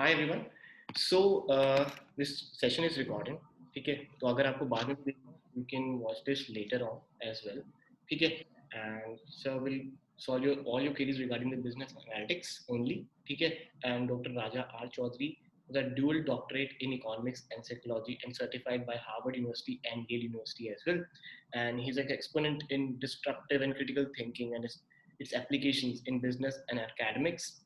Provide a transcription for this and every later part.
Hi everyone. So this session is recording. ठीक है तो अगर आपको बाद में देखना you can watch this later on as well. ठीक है and so we'll solve all your queries regarding the business analytics only. ठीक है and Dr. Raja R. Chaudhary was a dual doctorate in economics and psychology and certified by Harvard University and Yale University as well. And he's an exponent in disruptive and critical thinking and its applications in business and academics,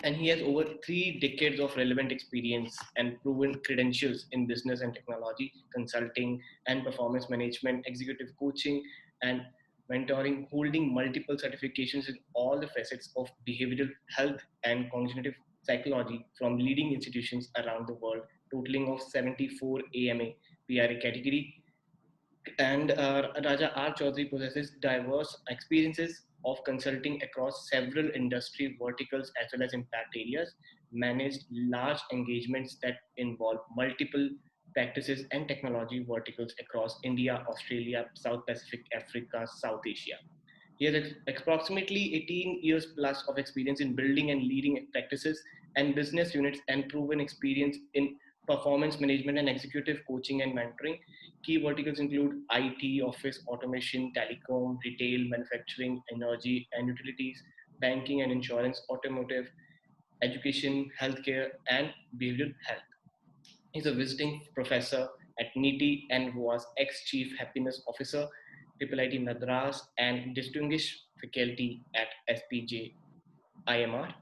and he has over 3 decades of relevant experience and proven credentials in business and technology, consulting and performance management, executive coaching, and mentoring, holding multiple certifications in all the facets of behavioral health and cognitive psychology from leading institutions around the world, totaling of 74 AMA PRA category. And Raja R. Chaudhary possesses diverse experiences of consulting across several industry verticals as well as impact areas, managed large engagements that involve multiple practices and technology verticals across India, Australia, South Pacific, Africa, South Asia. He has approximately 18 years plus of experience in building and leading practices and business units and proven experience in performance management and executive coaching and mentoring. Key verticals include IT, office automation, telecom, retail, manufacturing, energy and utilities, banking and insurance, automotive, education, healthcare, and behavioral health. He's a visiting professor at NITI and was ex-chief happiness officer, IIIT Madras, and distinguished faculty at SPJ IMR.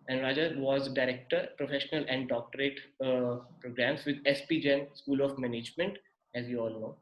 And Raja was director, professional and doctorate programs with SPGen School of Management, as you all know.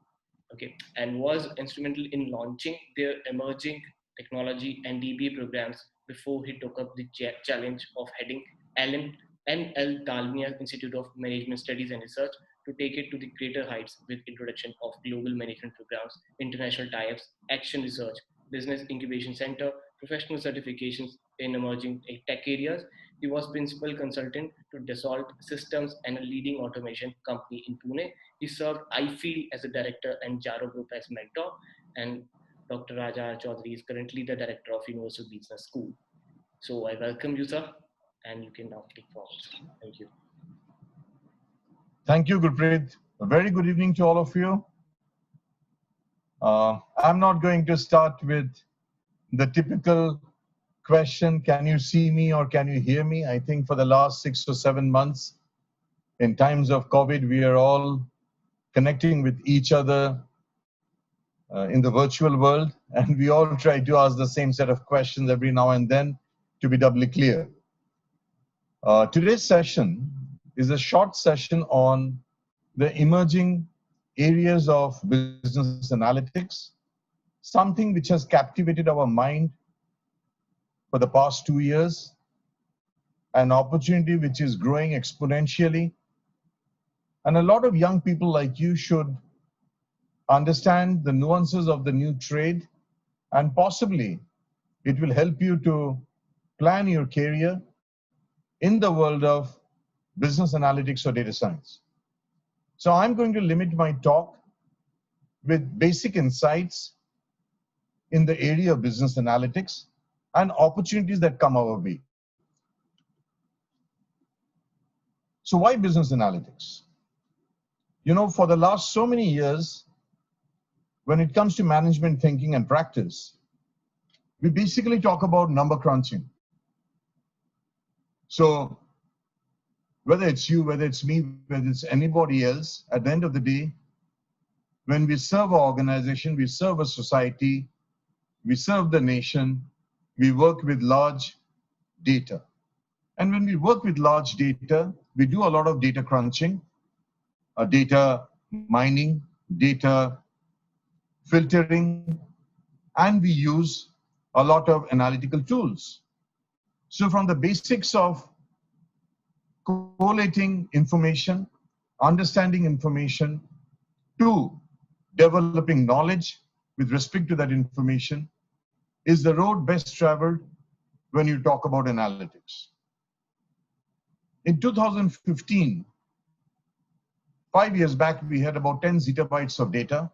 Okay, and was instrumental in launching their emerging technology and DBA programs before he took up the challenge of heading LM NL Dalmia Institute of Management Studies and Research to take it to the greater heights with introduction of global management programs, international tie-ups, action research, business incubation center, professional certifications in emerging tech areas. He was principal consultant to Dassault Systems and a leading automation company in Pune. He served IFEEL as a director and Jaro Group as mentor. And Dr. Raja Chaudhary is currently the director of Universal Business School. So I welcome you, sir, and you can now take forward. Thank you. Thank you, Gurpreet. A very good evening to all of you. I'm not going to start with the typical question, can you see me or can you hear me? I think for the last 6 or 7 months, in times of COVID, we are all connecting with each other in the virtual world, and we all try to ask the same set of questions every now and then to be doubly clear. Today's session is a short session on the emerging areas of business analytics, something which has captivated our mind for the past 2 years, an opportunity which is growing exponentially. And a lot of young people like you should understand the nuances of the new trade, and possibly it will help you to plan your career in the world of business analytics or data science. So I'm going to limit my talk with basic insights in the area of business analytics and opportunities that come our way. So why business analytics? You know, for the last so many years, when it comes to management thinking and practice, we basically talk about number crunching. So whether it's you, whether it's me, whether it's anybody else, at the end of the day, when we serve our organization, we serve a society, we serve the nation, we work with large data. And when we work with large data, we do a lot of data crunching, data mining, data filtering, and we use a lot of analytical tools. So from the basics of collating information, understanding information, to developing knowledge with respect to that information is the road best traveled when you talk about analytics. In 2015, 5 years back, we had about 10 zettabytes of data.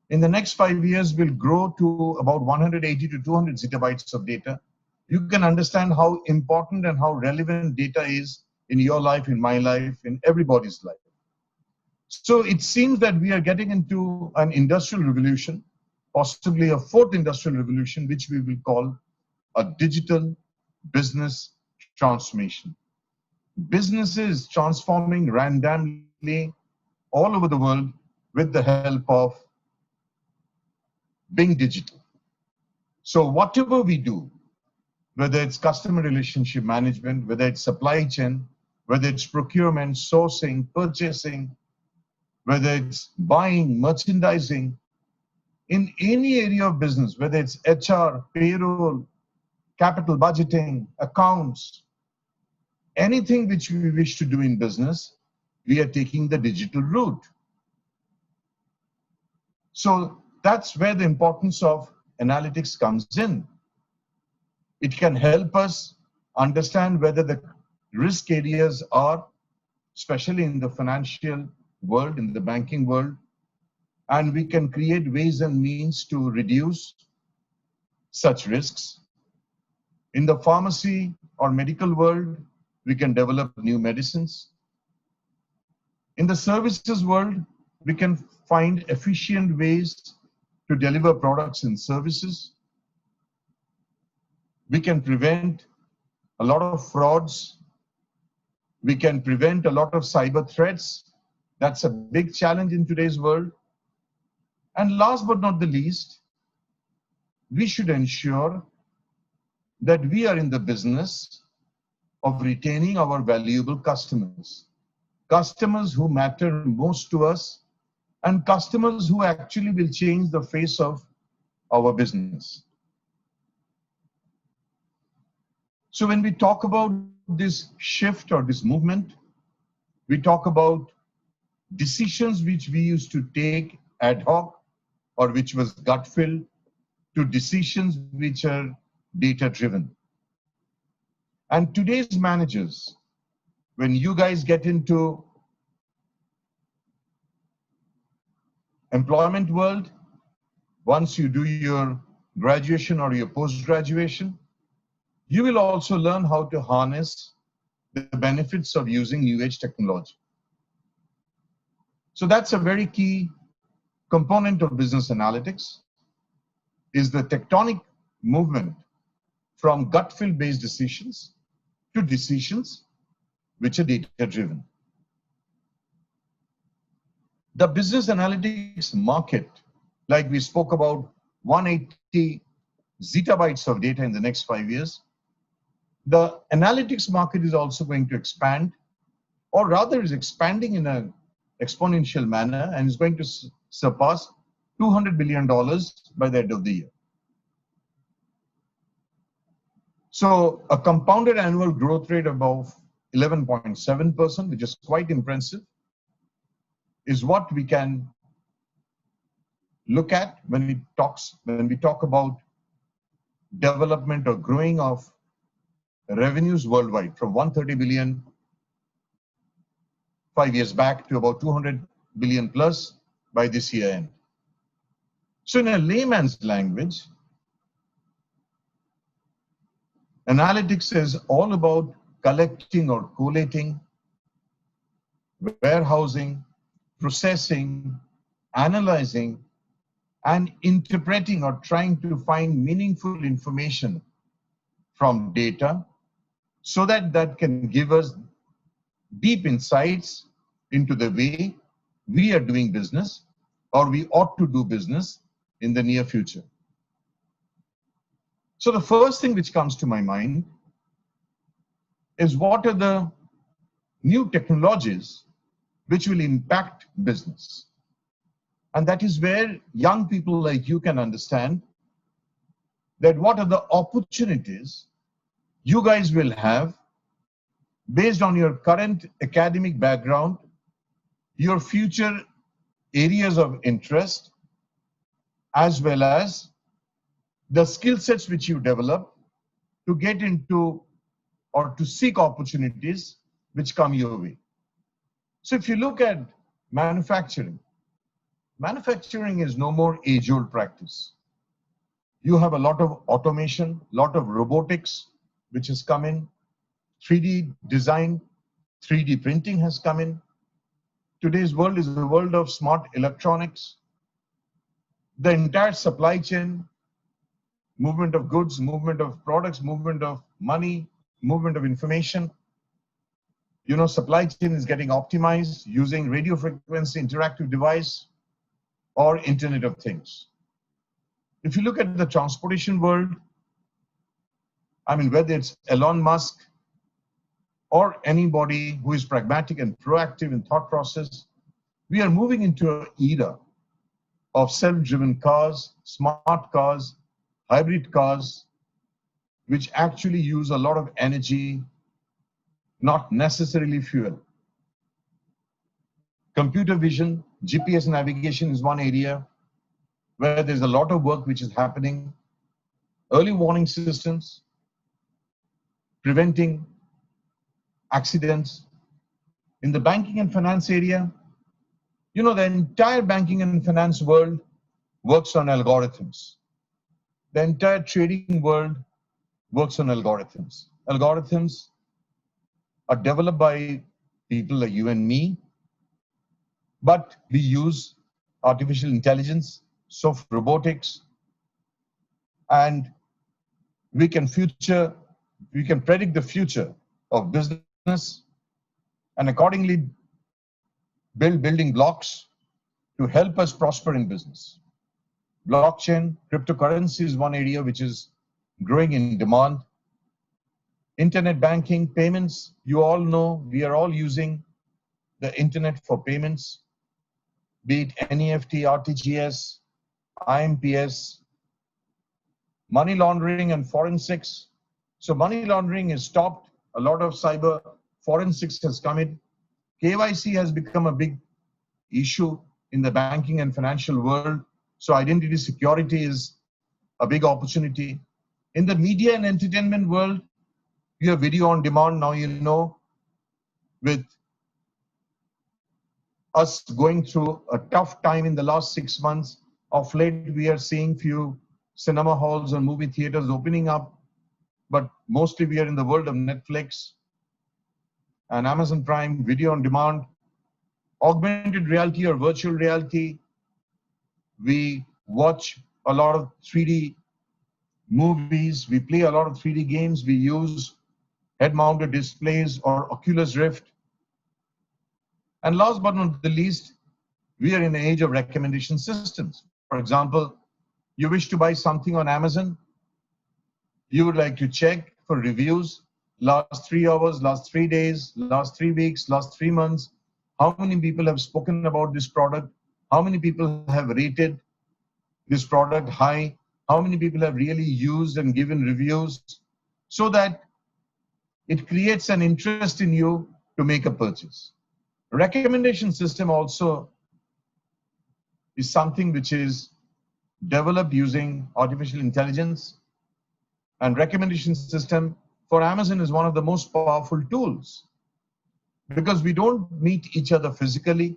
In the next 5 years, we'll grow to about 180 to 200 zettabytes of data. You can understand how important and how relevant data is in your life, in my life, in everybody's life. So it seems that we are getting into an industrial revolution, possibly a fourth industrial revolution, which we will call a digital business transformation. Businesses transforming randomly all over the world with the help of being digital. So whatever we do, whether it's customer relationship management, whether it's supply chain, whether it's procurement, sourcing, purchasing, whether it's buying, merchandising, in any area of business, whether it's HR, payroll, capital budgeting, accounts, anything which we wish to do in business, we are taking the digital route. So that's where the importance of analytics comes in. It can help us understand whether the risk areas are, especially in the financial world, in the banking world, and we can create ways and means to reduce such risks. In the pharmacy or medical world, we can develop new medicines. In the services world, we can find efficient ways to deliver products and services. We can prevent a lot of frauds. We can prevent a lot of cyber threats. That's a big challenge in today's world. And last but not the least, we should ensure that we are in the business of retaining our valuable customers. Customers who matter most to us, and customers who actually will change the face of our business. So when we talk about this shift or this movement, we talk about decisions which we used to take ad hoc or which was gut filled to decisions which are data driven. And today's managers, when you guys get into employment world, once you do your graduation or your post-graduation, you will also learn how to harness the benefits of using new age technology. So that's a very key component of business analytics, is the tectonic movement from gut feel based decisions to decisions which are data driven. The business analytics market, like we spoke about 180 zettabytes of data in the next 5 years, the analytics market is also going to expand, or rather is expanding in an exponential manner and is going to surpass $200 billion by the end of the year. So a compounded annual growth rate above 11.7%, which is quite impressive, is what we can look at when we talk about development or growing of revenues worldwide from 130 billion 5 years back to about 200 billion plus by this year end. So in a layman's language, analytics is all about collecting or collating, warehousing, processing, analyzing, and interpreting or trying to find meaningful information from data so that that can give us deep insights into the way we are doing business or we ought to do business in the near future. So the first thing which comes to my mind is what are the new technologies which will impact business? And that is where young people like you can understand that what are the opportunities you guys will have based on your current academic background, your future areas of interest, as well as the skill sets which you develop to get into or to seek opportunities which come your way. So if you look at manufacturing, manufacturing is no more age-old practice. You have a lot of automation, lot of robotics, which has come in, 3D design, 3D printing has come in. Today's world is a world of smart electronics. The entire supply chain, movement of goods, movement of products, movement of money, movement of information. Supply chain is getting optimized using radio frequency interactive device or Internet of Things. If you look at the transportation world, whether it's Elon Musk or anybody who is pragmatic and proactive in thought process, we are moving into an era of self-driven cars, smart cars, hybrid cars, which actually use a lot of energy, not necessarily fuel. Computer vision, GPS navigation is one area where there's a lot of work which is happening. Early warning systems, preventing accidents. In the banking and finance area, the entire banking and finance world works on algorithms. The entire trading world works on algorithms. Algorithms are developed by people like you and me, but we use artificial intelligence, soft robotics, and we can predict the future of business and accordingly build building blocks to help us prosper in business. Blockchain, cryptocurrency is one area which is growing in demand. Internet banking, payments, you all know we are all using the internet for payments, be it NEFT, RTGS, IMPS, money laundering and forensics. So money laundering is stopped. A lot of cyber forensics has come in. KYC has become a big issue in the banking and financial world. So identity security is a big opportunity. In the media and entertainment world, you have video on demand now, with us going through a tough time in the last 6 months. Of late, we are seeing few cinema halls and movie theaters opening up, but mostly we are in the world of Netflix and Amazon Prime, video on demand, augmented reality or virtual reality. We watch a lot of 3D movies, we play a lot of 3D games, we use head-mounted displays or Oculus Rift. And last but not the least, we are in an age of recommendation systems. For example, you wish to buy something on Amazon, you would like to check for reviews, last 3 hours, last 3 days, last 3 weeks, last 3 months, how many people have spoken about this product, how many people have rated this product high, how many people have really used and given reviews, so that it creates an interest in you to make a purchase. Recommendation system also is something which is developed using artificial intelligence, and recommendation system for Amazon is one of the most powerful tools because we don't meet each other physically.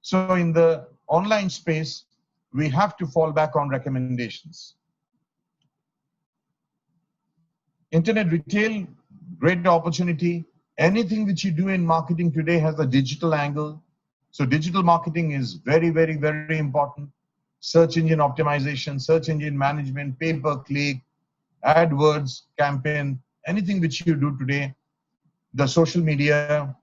So in the online space, we have to fall back on recommendations. Internet retail, great opportunity. Anything which you do in marketing today has a digital angle. So digital marketing is very, very, very important. Search engine optimization, search engine management, pay-per-click, AdWords, campaign, anything which you do today, the social media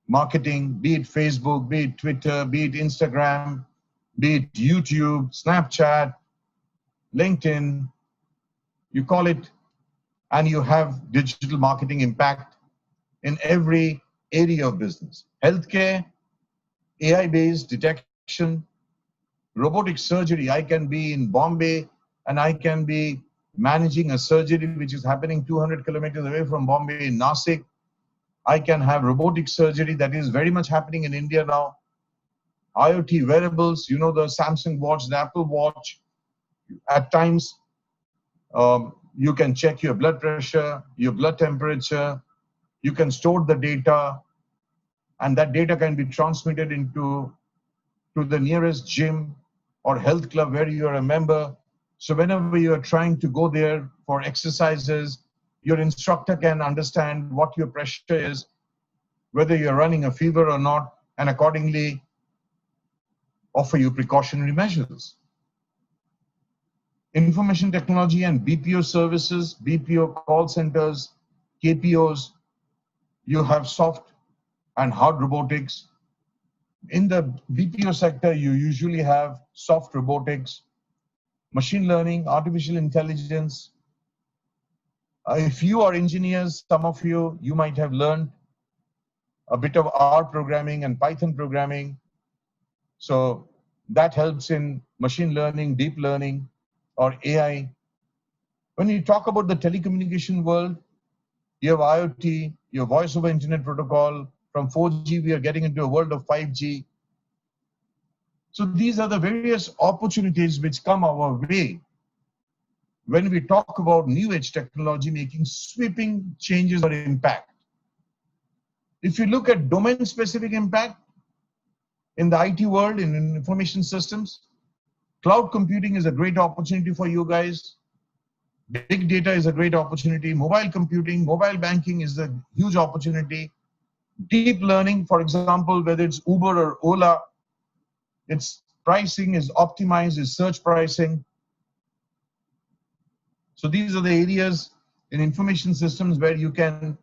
marketing, be it Facebook, be it Twitter, be it Instagram, be it YouTube, Snapchat, LinkedIn, you call it, and you have digital marketing impact in every area of business. Healthcare, AI-based detection, robotic surgery. I can be in Bombay and I can be managing a surgery which is happening 200 kilometers away from Bombay in Nasik. I can have robotic surgery that is very much happening in India now. IoT wearables, the Samsung Watch, the Apple Watch. At times, you can check your blood pressure, your blood temperature. You can store the data, and that data can be transmitted to the nearest gym or health club where you are a member. So whenever you are trying to go there for exercises, your instructor can understand what your pressure is whether you're running a fever or not, and accordingly offer you precautionary measures. Information technology and BPO services, BPO call centers, KPOs, you have soft and hard robotics. In the BPO sector, you usually have soft robotics, machine learning, artificial intelligence. If you are engineers, some of you might have learned a bit of R programming and Python programming. So that helps in machine learning, deep learning, or AI. When you talk about the telecommunication world, you have IoT, you have voice over internet protocol. From 4G, we are getting into a world of 5G. So these are the various opportunities which come our way when we talk about new age technology making sweeping changes or impact. If you look at domain specific impact in the IT world, in information systems, cloud computing is a great opportunity for you guys. Big data is a great opportunity. Mobile computing, mobile banking is a huge opportunity. Deep learning, for example, whether it's Uber or Ola, its pricing is optimized, is search pricing. So these are the areas in information systems where you can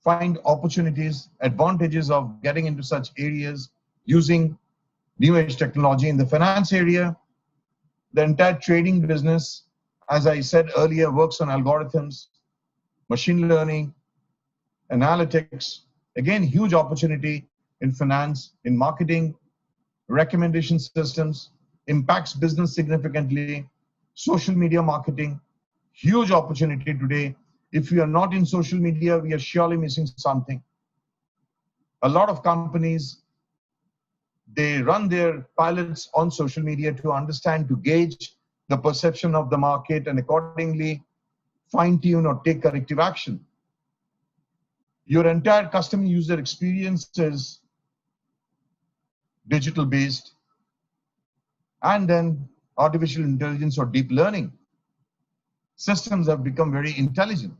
find opportunities, advantages of getting into such areas using new age technology. In the finance area, the entire trading business, as I said earlier, works on algorithms, machine learning, analytics. Again, huge opportunity in finance, in marketing, recommendation systems, impacts business significantly, social media marketing, huge opportunity today. If we are not in social media, we are surely missing something. A lot of companies, they run their pilots on social media to understand, to gauge the perception of the market and accordingly fine tune or take corrective action. Your entire customer user experience is digital based, and then artificial intelligence or deep learning systems have become very intelligent.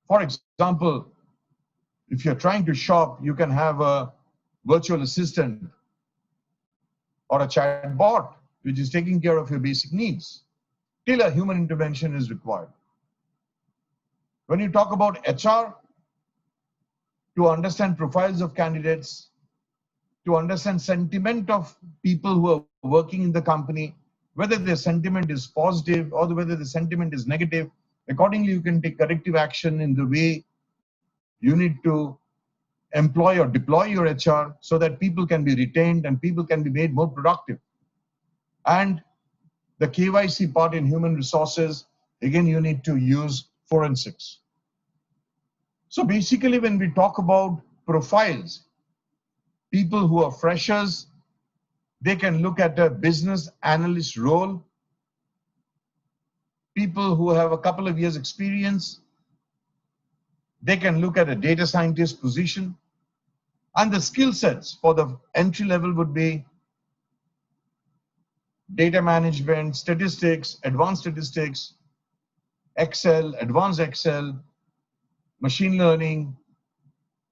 For example, if you're trying to shop, you can have a virtual assistant or a chat bot which is taking care of your basic needs till a human intervention is required. When you talk about HR, to understand profiles of candidates, to understand sentiment of people who are working in the company, whether their sentiment is positive or whether the sentiment is negative, accordingly you can take corrective action in the way you need to employ or deploy your HR so that people can be retained and people can be made more productive. And the KYC part in human resources, again, you need to use forensics. So basically, when we talk about profiles, people who are freshers, they can look at a business analyst role. People who have a couple of years experience, they can look at a data scientist position. And the skill sets for the entry level would be data management, statistics, Excel, advanced Excel, machine learning,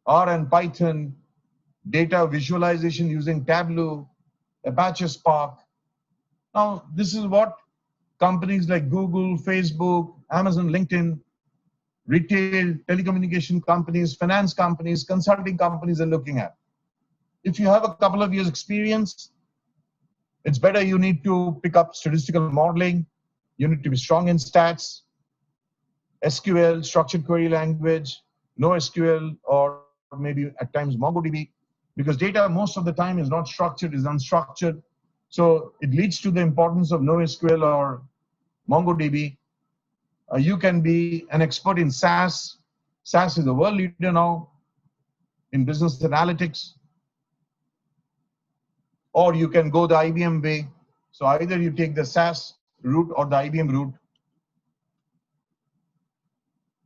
R and Python, data visualization using Tableau, Apache Spark. Now, this is what companies like Google, Facebook, Amazon, LinkedIn, retail, telecommunication companies, finance companies, consulting companies are looking at. If you have a couple of years experience, it's better you need to pick up statistical modeling. You need to be strong in stats, SQL, structured query language, NoSQL, or maybe at times MongoDB, because data most of the time is not structured, is unstructured. So it leads to the importance of NoSQL or MongoDB. You can be an expert in SAS. SAS is the world leader now in business analytics. Or you can go the IBM way. So either you take the SAS route or the IBM route.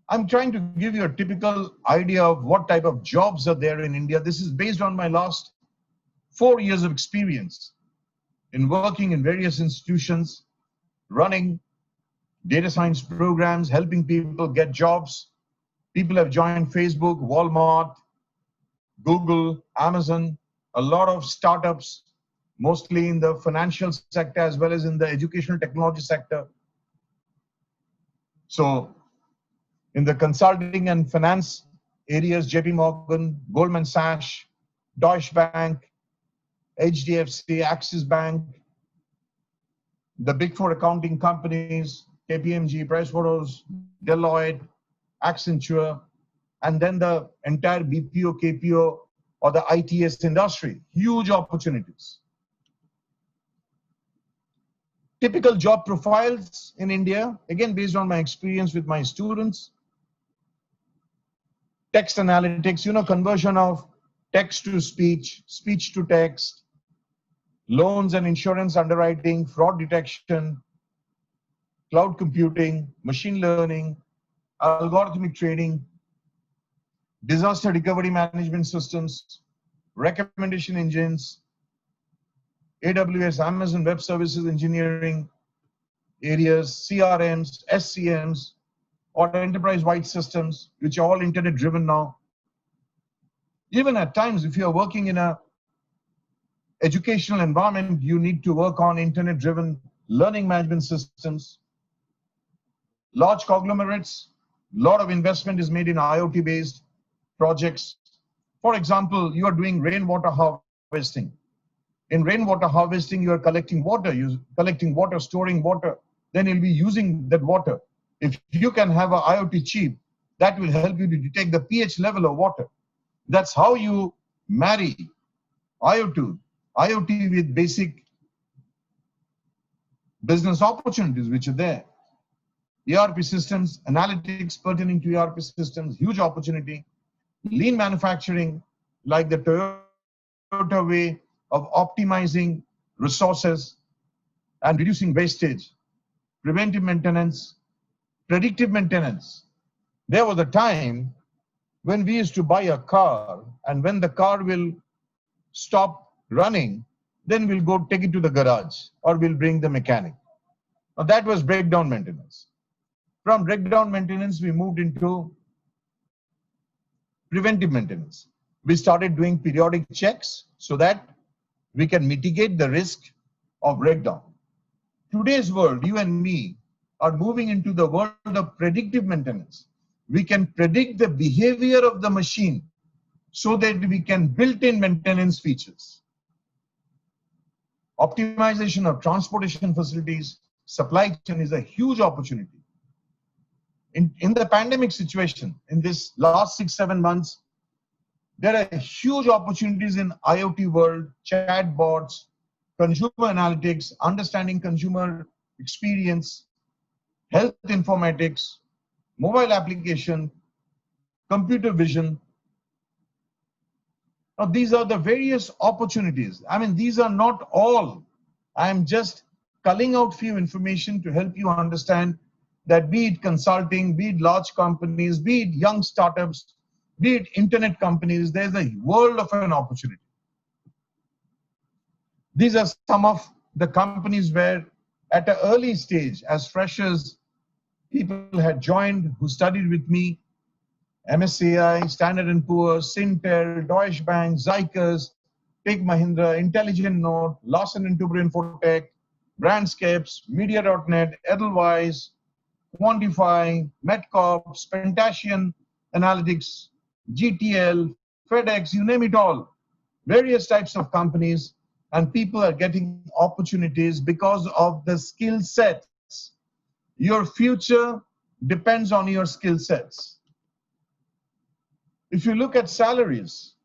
I'm trying to give you a typical idea of what type of jobs are there in India. This is based on my last 4 years of experience in working in various institutions, running data science programs, helping people get jobs. People have joined Facebook, Walmart, Google, Amazon, a lot of startups, mostly in the financial sector as well as in the educational technology sector. So in the consulting and finance areas, JP Morgan, Goldman Sachs, Deutsche Bank, HDFC, Axis Bank, the big four accounting companies, KPMG, Pricewaterhouse, Deloitte, Accenture, and then the entire BPO, KPO, or the ITS industry. Huge opportunities. Typical job profiles in India, again, based on my experience with my students. Text analytics, conversion of text to speech, speech to text, loans and insurance underwriting, fraud detection, cloud computing, machine learning, algorithmic trading, disaster recovery management systems, recommendation engines, AWS, Amazon Web Services engineering areas, CRMs, SCMs, or enterprise-wide systems, which are all internet-driven now. Even at times, if you're working in a educational environment, you need to work on internet-driven learning management systems. Large conglomerates, a lot of investment is made in IoT-based projects. For example, you are doing rainwater harvesting. In rainwater harvesting, you are collecting water, storing water. Then you'll be using that water. If you can have an IoT chip, that will help you to detect the pH level of water. That's how you marry IoT with basic business opportunities which are there. ERP systems, analytics pertaining to ERP systems, huge opportunity. Lean manufacturing, like the Toyota way of optimizing resources and reducing wastage. Preventive maintenance, predictive maintenance. There was a time when we used to buy a car, and when the car will stop running, then we'll go take it to the garage or we'll bring the mechanic. Now that was breakdown maintenance. From breakdown maintenance, we moved into preventive maintenance. We started doing periodic checks so that we can mitigate the risk of breakdown. Today's world, you and me, are moving into the world of predictive maintenance. We can predict the behavior of the machine so that we can build in maintenance features. Optimization of transportation facilities, supply chain is a huge opportunity. In the pandemic situation, in this last 6-7 months, there are huge opportunities in IoT world, chatbots, consumer analytics, understanding consumer experience, health informatics, mobile application, computer vision. Now, these are the various opportunities. I mean, these are not all. I am just culling out few information to help you understand that be it consulting, be it large companies, be it young startups, be it internet companies, there's a world of an opportunity. These are some of the companies where at an early stage, as freshers, people had joined who studied with me, MSCI, Standard & Poor's, Syntel, Deutsche Bank, Zycus, Tech Mahindra, Intelligent Note, Larsen & Toubro Infotech, Brandscapes, Media.net, Edelweiss, Quantify, Metcorp, Pentasian Analytics, GTL, FedEx, you name it all. Various types of companies, and people are getting opportunities because of the skill sets. Your future depends on your skill sets. If you look at salaries,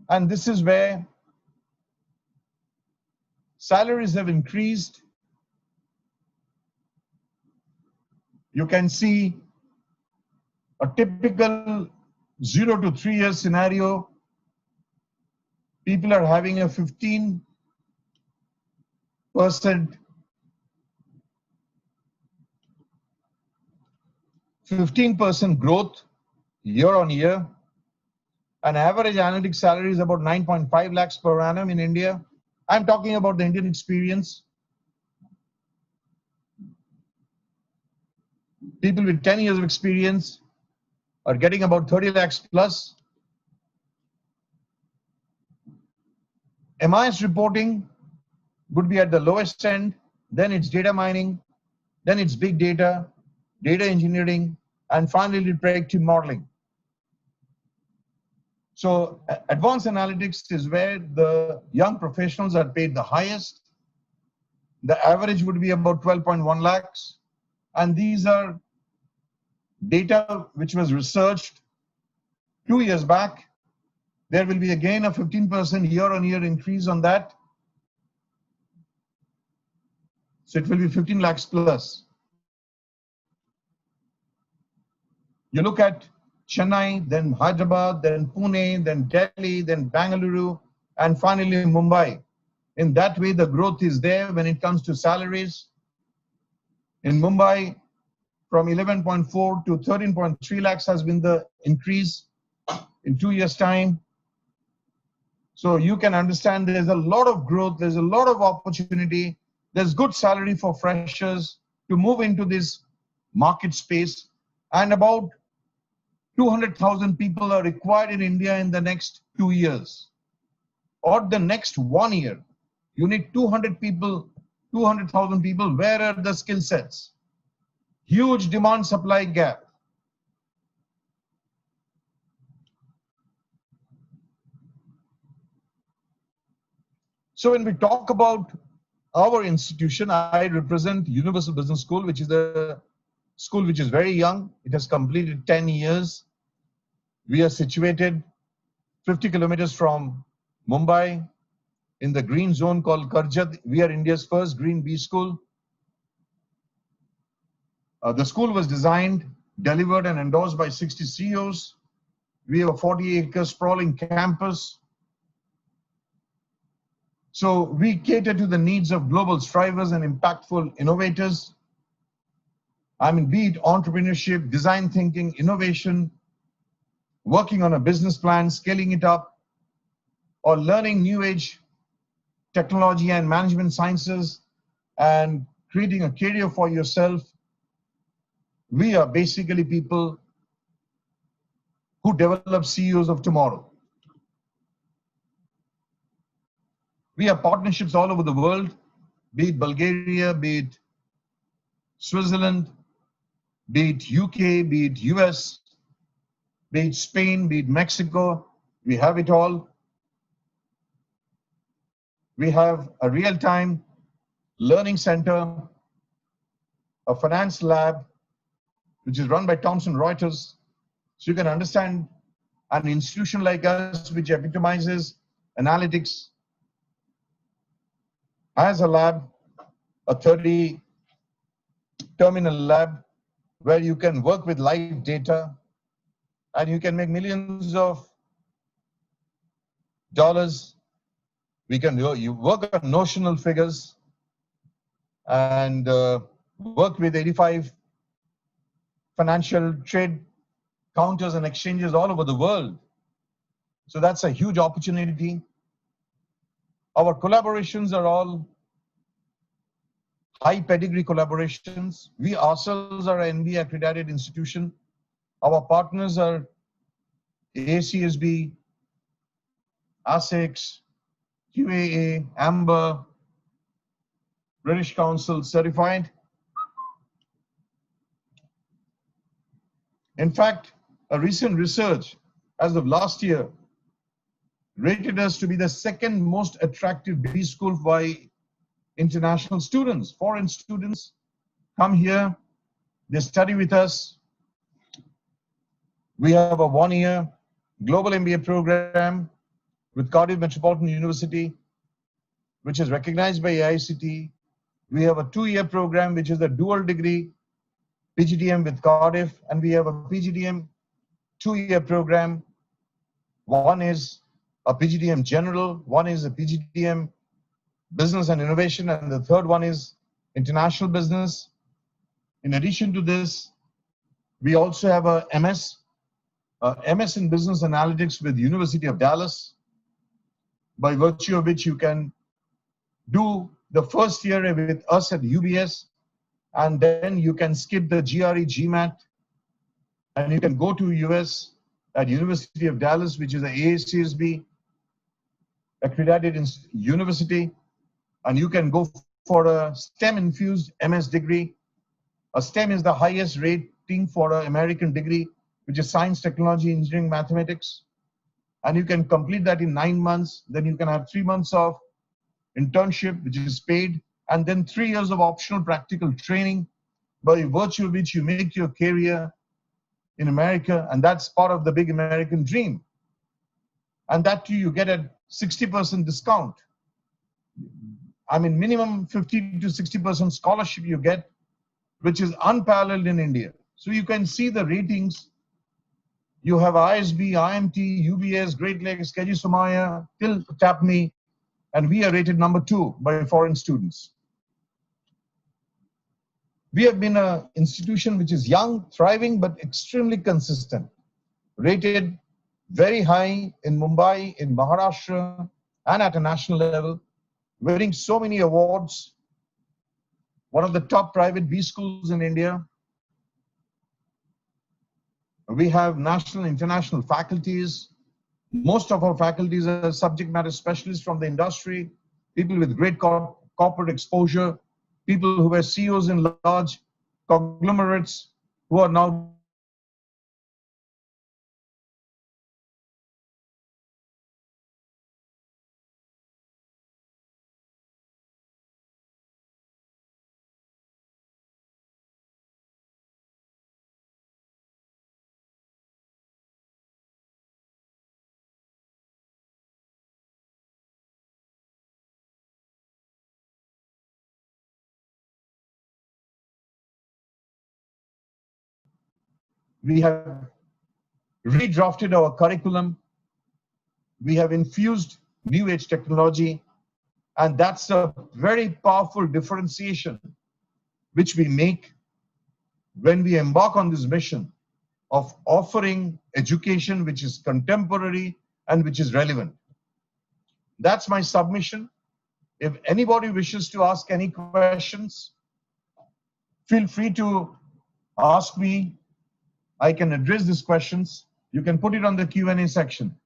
and this is where salaries have increased, you can see a typical 0 to 3 year scenario. People are having a 15% growth year on year. An average analytic salary is about 9.5 lakhs per annum in India. I'm talking about the Indian experience. People with 10 years of experience are getting about 30 lakhs plus. MIS reporting would be at the lowest end, then it's data mining, then it's big data, data engineering, and finally predictive modeling. So advanced analytics is where the young professionals are paid the highest. The average would be about 12.1 lakhs. And these are data which was researched 2 years back. There will be again a 15% year-on-year increase on that. So it will be 15 lakhs plus. You look at Chennai, then Hyderabad, then Pune, then Delhi, then Bangalore, and finally Mumbai. In that way, the growth is there when it comes to salaries. In Mumbai, from 11.4 to 13.3 lakhs has been the increase in 2 years' time. So you can understand there's a lot of growth, there's a lot of opportunity, there's good salary for freshers to move into this market space, and about 200,000 people are required in India in the next 2 years or the next 1 year. You need 200 people, 200,000 people. Where are the skill sets? Huge demand supply gap. So when we talk about our institution, I represent Universal Business School, which is a school which is very young. It has completed 10 years. We are situated 50 kilometers from Mumbai in the green zone called Karjat. We are India's first green B school. The school was designed, delivered and endorsed by 60 CEOs. We have a 40-acre sprawling campus. So we cater to the needs of global strivers and impactful innovators. I mean, be it entrepreneurship, design thinking, innovation, working on a business plan, scaling it up, or learning new age technology and management sciences and creating a career for yourself. We are basically people who develop CEOs of tomorrow. We have partnerships all over the world, be it Bulgaria, be it Switzerland, be it UK, be it US, be it Spain, be it Mexico. We have it all. We have a real-time learning center, a finance lab, which is run by Thomson Reuters. So you can understand an institution like us, which epitomizes analytics, has a lab, a 30-terminal lab, where you can work with live data and you can make millions of dollars. You work on notional figures and work with 85 financial trade counters and exchanges all over the world. So that's a huge opportunity. Our collaborations are all high pedigree collaborations. We ourselves are an MBA accredited institution. Our partners are ACSB, ASICS, QAA, Amber, British Council certified. In fact, a recent research as of last year rated us to be the second most attractive B school by international students. Foreign students come here, they study with us. We have a 1-year global MBA program with Cardiff Metropolitan University, which is recognized by AICTE. We have a 2-year program, which is a dual degree PGDM with Cardiff, and we have a PGDM 2-year program. One is a PGDM General, one is a PGDM Business and Innovation, and the third one is International Business. In addition to this, we also have a MS in Business Analytics with University of Dallas, by virtue of which you can do the first year with us at UBS, and then you can skip the GRE GMAT and you can go to US at University of Dallas, which is a AACSB accredited university, and you can go for a STEM-infused MS degree. A STEM is the highest rating for an American degree, which is science, technology, engineering, mathematics. And you can complete that in 9 months. Then you can have 3 months of internship, which is paid, and then 3 years of optional practical training, by virtue of which you make your career in America, and that's part of the big American dream. And that too, you get a 60% discount. I mean, minimum 50 to 60% scholarship you get, which is unparalleled in India. So you can see the ratings. You have ISB, IMT, UBS, Great Lakes, KG Somaya, till TAPME, and we are rated number 2 by foreign students. We have been an institution which is young, thriving, but extremely consistent. Rated very high in Mumbai, in Maharashtra, and at a national level, winning so many awards. One of the top private B schools in India. We have national, international faculties. Most of our faculties are subject matter specialists from the industry, people with great corporate exposure, people who were CEOs in large conglomerates who are now we have redrafted our curriculum. We have infused new age technology, and that's a very powerful differentiation which we make when we embark on this mission of offering education which is contemporary and which is relevant. That's my submission. If anybody wishes to ask any questions, feel free to ask me. I can address these questions. You can put it on the Q&A section.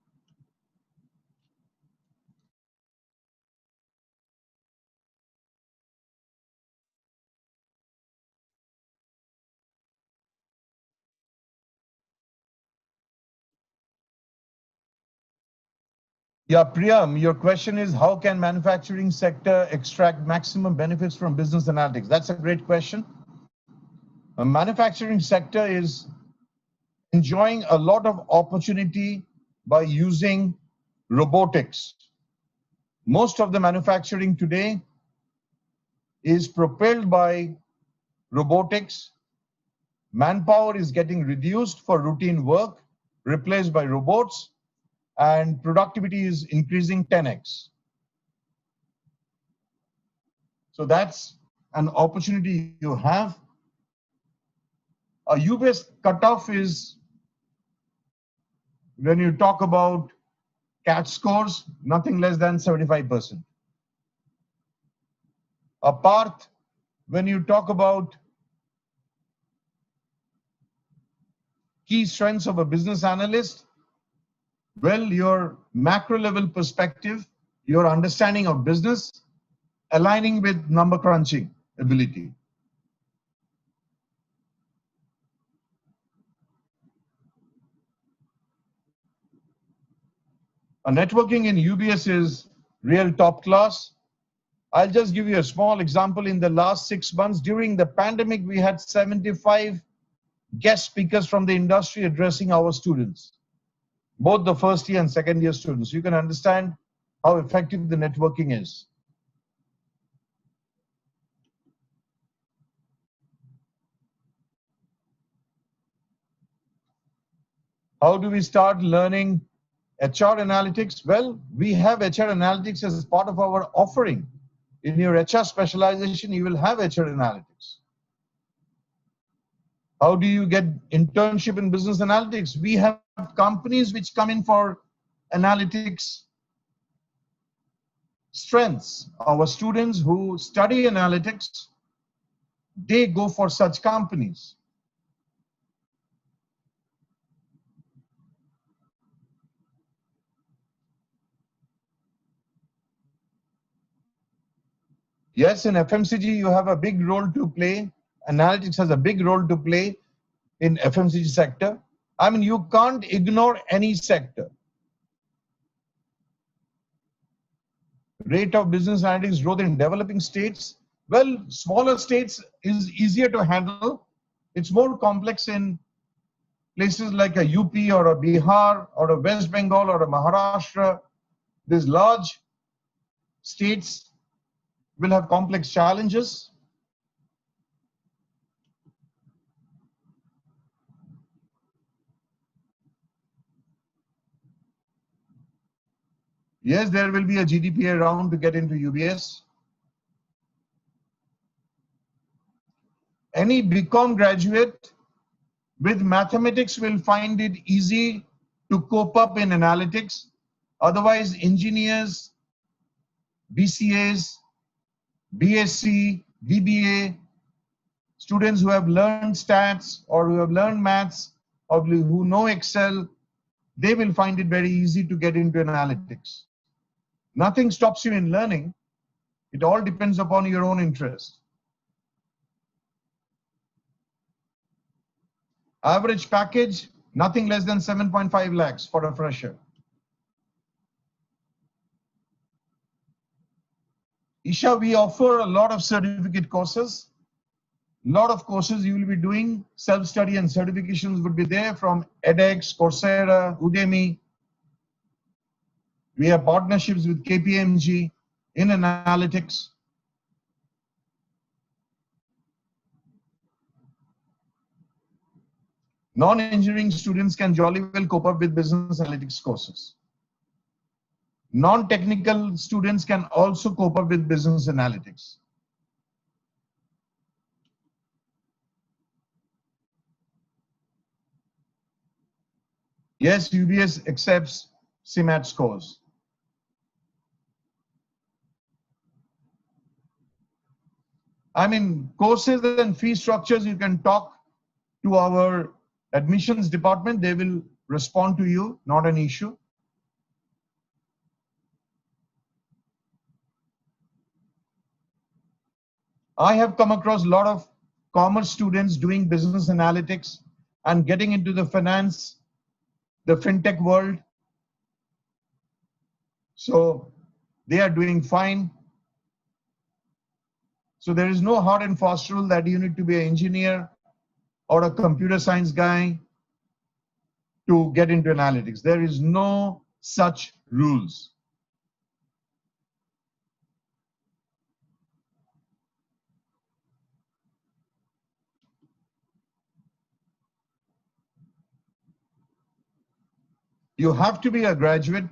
Yeah, Priyam, your question is how can manufacturing sector extract maximum benefits from business analytics? That's a great question. A manufacturing sector is enjoying a lot of opportunity by using robotics. Most of the manufacturing today is propelled by robotics. Manpower is getting reduced for routine work, replaced by robots, and productivity is increasing 10x. So that's an opportunity you have. A UBS cutoff is when you talk about CAT scores, nothing less than 75%. A PARTH, when you talk about key strengths of a business analyst, well, your macro level perspective, your understanding of business, aligning with number crunching ability. A networking in UBS is real top class. I'll just give you a small example. In the last 6 months, during the pandemic, we had 75 guest speakers from the industry addressing our students, both the first year and second year students. You can understand how effective the networking is. How do we start learning HR analytics? Well, we have HR analytics as part of our offering. In your HR specialization, you will have HR analytics. How do you get internship in business analytics? We have companies which come in for analytics strengths. Our students who study analytics, they go for such companies. Yes, in FMCG, you have a big role to play. Analytics has a big role to play in FMCG sector. I mean, you can't ignore any sector. Rate of business analytics growth in developing states. Well, smaller states is easier to handle. It's more complex in places like a UP or a Bihar or a West Bengal or a Maharashtra. These large states will have complex challenges. Yes, there will be a GDPA round to get into UBS. Any BCom graduate with mathematics will find it easy to cope up in analytics. Otherwise, engineers, BCAs, BSc, BBA, students who have learned stats or who have learned maths or who know Excel, they will find it very easy to get into analytics. Nothing stops you in learning. It all depends upon your own interest. Average package, nothing less than 7.5 lakhs for a fresher. Isha, we offer a lot of certificate courses. Lot of courses you will be doing, self-study and certifications would be there from edX, Coursera, Udemy. We have partnerships with KPMG in analytics. Non-engineering students can jolly well cope up with business analytics courses. Non-technical students can also cope up with business analytics. Yes, UBS accepts CMAT scores. I mean, courses and fee structures, you can talk to our admissions department. They will respond to you, not an issue. I have come across a lot of commerce students doing business analytics and getting into the finance, the fintech world. So they are doing fine. So there is no hard and fast rule that you need to be an engineer or a computer science guy to get into analytics. There is no such rules. You have to be a graduate,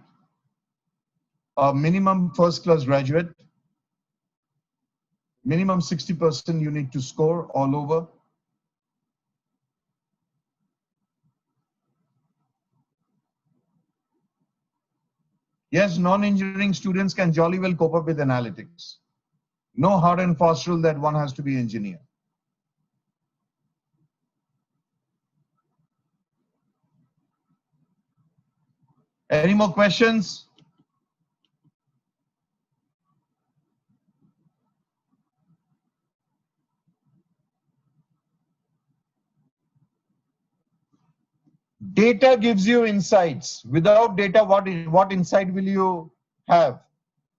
a minimum first class graduate. Minimum 60% you need to score all over. Yes, non-engineering students can jolly well cope up with analytics. No hard and fast rule that one has to be engineer. Any more questions? Data gives you insights. Without data, what insight will you have?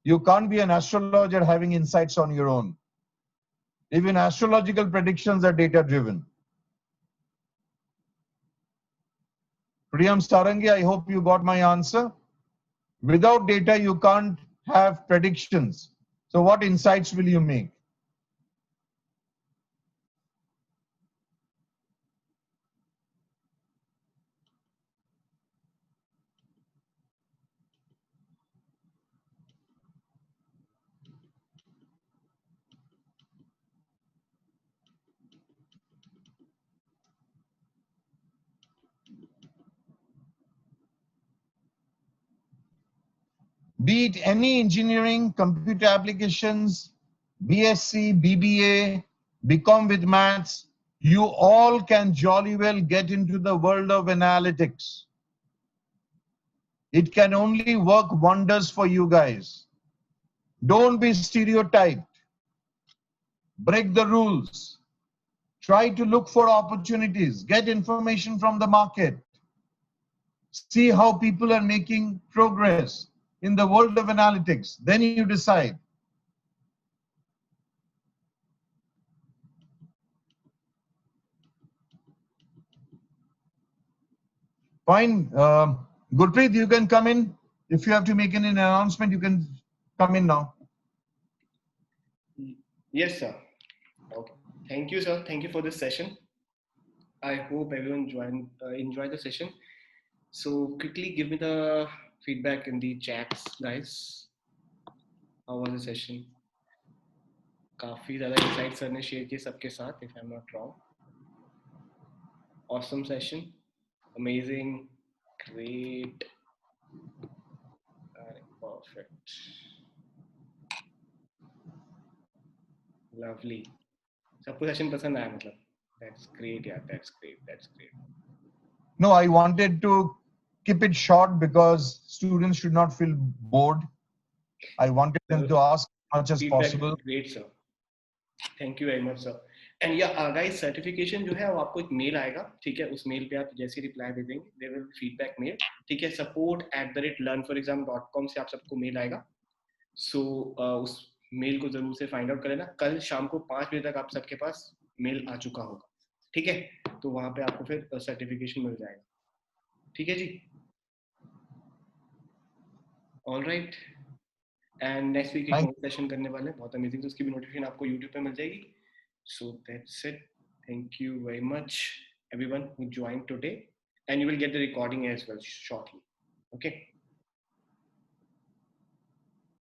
You can't be an astrologer having insights on your own. Even astrological predictions are data driven. Priyam Sarangi, I hope you got my answer. Without data, you can't have predictions. So what insights will you make? Be it any engineering, computer applications, BSc, BBA, BCom with maths, you all can jolly well get into the world of analytics. It can only work wonders for you guys. Don't be stereotyped. break the rules, try to look for opportunities, get information from the market, see how people are making progress in the world of analytics. Then you decide. Fine. Gurpreet, you can come in. If you have to make an announcement, you can come in now. Yes, sir. Okay. Thank you, sir. Thank you for this session. I hope everyone enjoy the session. So quickly give me the feedback in the chats, guys. How was the session? काफी ज़्यादा insights sir ने share किए सबके साथ, if I'm not wrong. Awesome session. Amazing. Great. Perfect. Lovely. सबको session पसंद आया मतलब. That's great, yeah. That's great. That's great. No, I wanted to keep it short because students should not feel bored. I wanted them to ask as much as Feedback possible. great, sir. Thank you very much, sir. And yeah, guys, certification जो है वो आपको एक mail आएगा, ठीक है? उस mail पे आप जैसे रिप्लाई दे देंगे, they will feedback mail, ठीक है? support@learnforexam.com से आप सबको मेल आएगा. So उस मेल को जरूर से फाइंड आउट कर लेना. कल शाम को 5 बजे तक आप सबके पास मेल आ चुका होगा, ठीक है? तो वहां पे आपको फिर सर्टिफिकेशन मिल जाएगा, ठीक है जी? All right. And next week एक और सेशन करने वाले हैं, बहुत अमेजिंग. तो उसकी भी नोटिफिकेशन आपको यूट्यूब पे मिल जाएगी. So that's it. Thank you very much, everyone who joined today, and you will get the recording as well shortly. Okay.